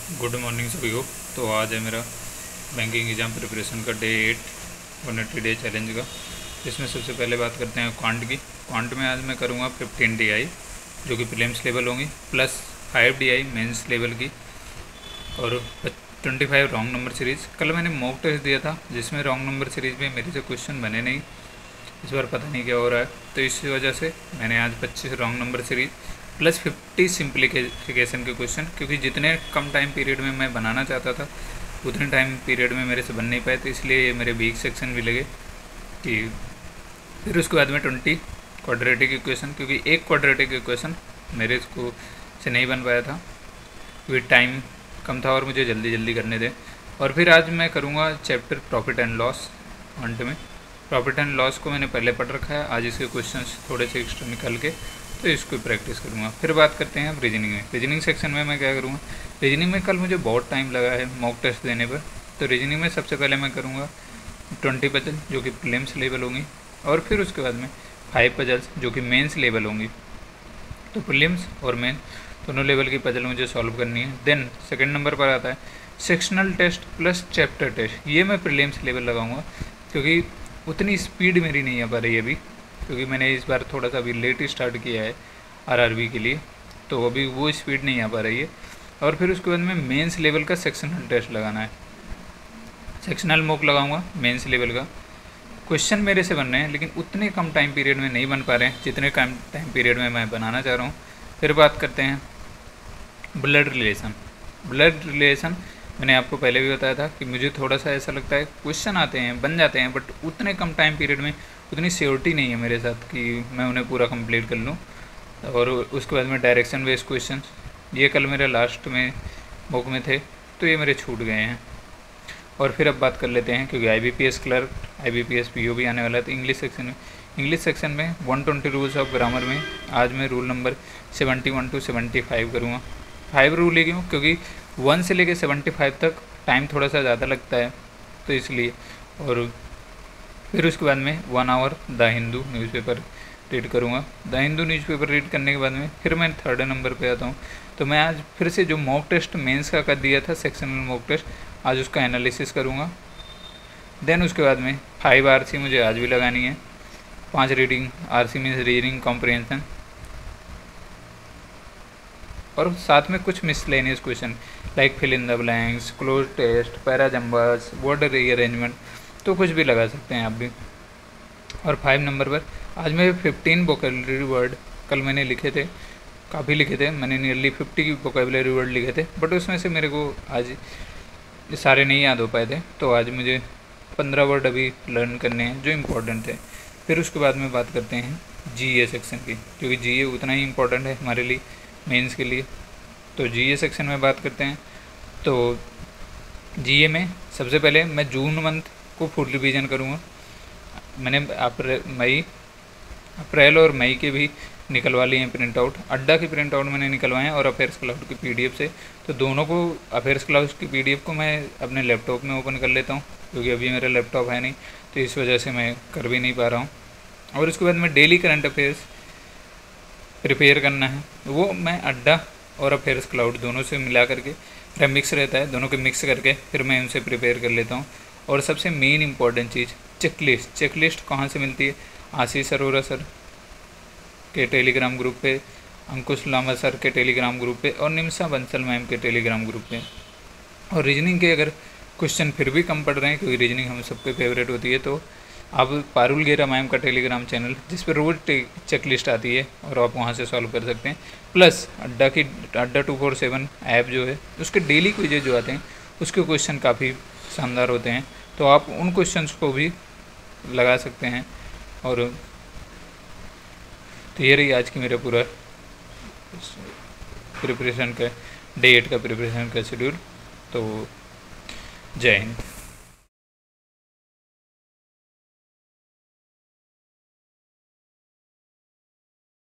Good morning सभी को। तो आज है मेरा बैंकिंग एग्ज़ाम प्रिपरेशन का डे 8 180 डे चैलेंज का। इसमें सबसे पहले बात करते हैं क्वांट की। क्वांट में आज मैं करूँगा 15 DI जो कि प्रीलिम्स लेवल होंगी, प्लस 5 DI मेंस लेवल की, और 25 रॉन्ग नंबर सीरीज़। कल मैंने मॉक टेस्ट दिया था जिसमें रॉन्ग नंबर सीरीज़ में मेरे से क्वेश्चन बने नहीं, इस बार पता नहीं क्या हो रहा है। तो इस वजह से मैंने आज 25 wrong number series plus 50 simplification के क्वेश्चन, क्योंकि जितने कम टाइम पीरियड में मैं बनाना चाहता था उतने टाइम पीरियड में मेरे से बन नहीं पाए, तो इसलिए मेरे वीक सेक्शन भी लगे। कि फिर उसके बाद में 20 क्वाड्रेटिक इक्वेशन, क्योंकि एक क्वाड्रेटिक इक्वेशन मेरे को से नहीं बन पाया था क्योंकि टाइम कम था और मुझे जल्दी जल्दी करने थे। और फिर आज मैं करूँगा चैप्टर प्रॉफिट एंड लॉस। अंत में प्रॉफिट एंड लॉस को मैंने पहले पढ़ रखा है, आज इसके क्वेश्चंस थोड़े से एक्स्ट्रा निकाल के तो इसको प्रैक्टिस करूँगा। फिर बात करते हैं अब रीजनिंग में। रीजनिंग सेक्शन में मैं क्या करूँगा, रीजनिंग में कल मुझे बहुत टाइम लगा है मॉक टेस्ट देने पर। तो रीजनिंग में सबसे पहले मैं करूँगा 20 पजल जो कि प्रीलिम्स लेवल होंगी, और फिर उसके बाद में 5 पजल्स जो कि मेंस लेवल होंगी। तो प्रीलिम्स और मेन दोनों लेवल की पजल मुझे सॉल्व करनी है। देन सेकेंड नंबर पर आता है sectional test plus chapter test. ये मैं प्रीलिम्स लेवल लगाऊंगा क्योंकि उतनी स्पीड मेरी नहीं आ पा रही है अभी, क्योंकि मैंने इस बार थोड़ा सा अभी लेट स्टार्ट किया है RRB के लिए, तो अभी वो स्पीड नहीं आ पा रही है। और फिर उसके बाद में मेंस लेवल का सेक्शनल टेस्ट लगाना है, सेक्शनल मॉक लगाऊंगा मेंस लेवल का। क्वेश्चन मेरे से बन रहे हैं लेकिन उतने कम टाइम पीरियड में नहीं बन पा रहे हैं जितने कम टाइम पीरियड में मैं बनाना चाह रहा हूँ। फिर बात करते हैं ब्लड रिलेशन। ब्लड रिलेशन मैंने आपको पहले भी बताया था कि मुझे थोड़ा सा ऐसा लगता है क्वेश्चन आते हैं बन जाते हैं, बट उतने कम टाइम पीरियड में उतनी श्योरिटी नहीं है मेरे साथ कि मैं उन्हें पूरा कंप्लीट कर लूँ। और उसके बाद में डायरेक्शन बेस्ड क्वेश्चन, ये कल मेरे लास्ट में मॉक में थे तो ये मेरे छूट गए हैं। और फिर अब बात कर लेते हैं, क्योंकि IBPS क्लर्क IBPS PO भी आने वाला है। तो इंग्लिश सेक्शन में 120 रूल्स ऑफ ग्रामर में आज मैं रूल नंबर 71 to 75 करूँगा। 5 रूल ही क्यों, क्योंकि 1 से लेकर 75 तक टाइम थोड़ा सा ज़्यादा लगता है तो इसलिए। और फिर उसके बाद में 1 hour the Hindu newspaper read करूँगा। द हिंदू न्यूज़पेपर रीड करने के बाद में फिर मैं 3rd नंबर पे आता हूँ। तो मैं आज फिर से जो मॉक टेस्ट मेंस का कर दिया था सेक्शनल मॉक टेस्ट, आज उसका एनालिसिस करूँगा। देन उसके बाद में 5 RC मुझे आज भी लगानी है, 5 reading. RC means reading comprehension, और साथ में कुछ miscellaneous question like fill in the blanks, close test, para jumbles, word rearrangement, तो कुछ भी लगा सकते हैं आप भी। और 5 नंबर पर आज मैं 15 वोकेबलरी वर्ड कल मैंने लिखे थे, काफ़ी लिखे थे मैंने, नियरली 50 वोकेबलरी वर्ड लिखे थे, बट उसमें से मेरे को आज सारे नहीं याद हो पाए थे। तो आज मुझे 15 वर्ड अभी लर्न करने हैं जो इम्पोर्टेंट थे। फिर उसके बाद में बात करते हैं GA सेक्शन की, क्योंकि GA उतना ही इम्पोर्टेंट है हमारे लिए मेंस के लिए। तो GA सेक्शन में बात करते हैं। तो GA में सबसे पहले मैं जून मंथ को फुल रिवीजन करूँगा। मैंने अप्रैल और मई के भी निकलवा लिए हैं प्रिंट आउट। अड्डा की प्रिंट आउट मैंने निकलवाए हैं और अफेयर्स क्लाउड की PDF से। तो दोनों को, अफेयर्स क्लाउड की PDF को मैं अपने लैपटॉप में ओपन कर लेता हूँ, क्योंकि अभी मेरा लैपटॉप है नहीं तो इस वजह से मैं कर भी नहीं पा रहा हूँ। और उसके बाद में डेली करंट अफेयर्स प्रिपेयर करना है, वो मैं अड्डा और अफेयर्स क्लाउड दोनों से मिला करके, मेरा मिक्स रहता है, दोनों के मिक्स करके फिर मैं उनसे प्रिपेयर कर लेता हूँ। और सबसे मेन इंपॉर्टेंट चीज़ चेकलिस्ट कहाँ से मिलती है, आशीष अरोरा सर के टेलीग्राम ग्रुप पे, अंकुश लामा सर के टेलीग्राम ग्रुप पे, और निमिषा बंसल मैम के टेलीग्राम ग्रुप पे। और रीजनिंग के अगर क्वेश्चन फिर भी कम पड़ रहे हैं, क्योंकि रीजनिंग हम सबके फेवरेट होती है, तो आप पारुल गेरा मैम का टेलीग्राम चैनल जिस पर रोज चेकलिस्ट आती है और आप वहाँ से सॉल्व कर सकते हैं। प्लस अड्डा 247 ऐप जो है उसके डेली क्विजेज जो आते हैं उसके क्वेश्चन काफ़ी शानदार होते हैं, तो आप उन क्वेश्चंस को भी लगा सकते हैं। और तो ये रही आज की मेरा पूरा प्रिपरेशन का डे 8 का प्रिपरेशन का शेड्यूल। तो जय हिंद।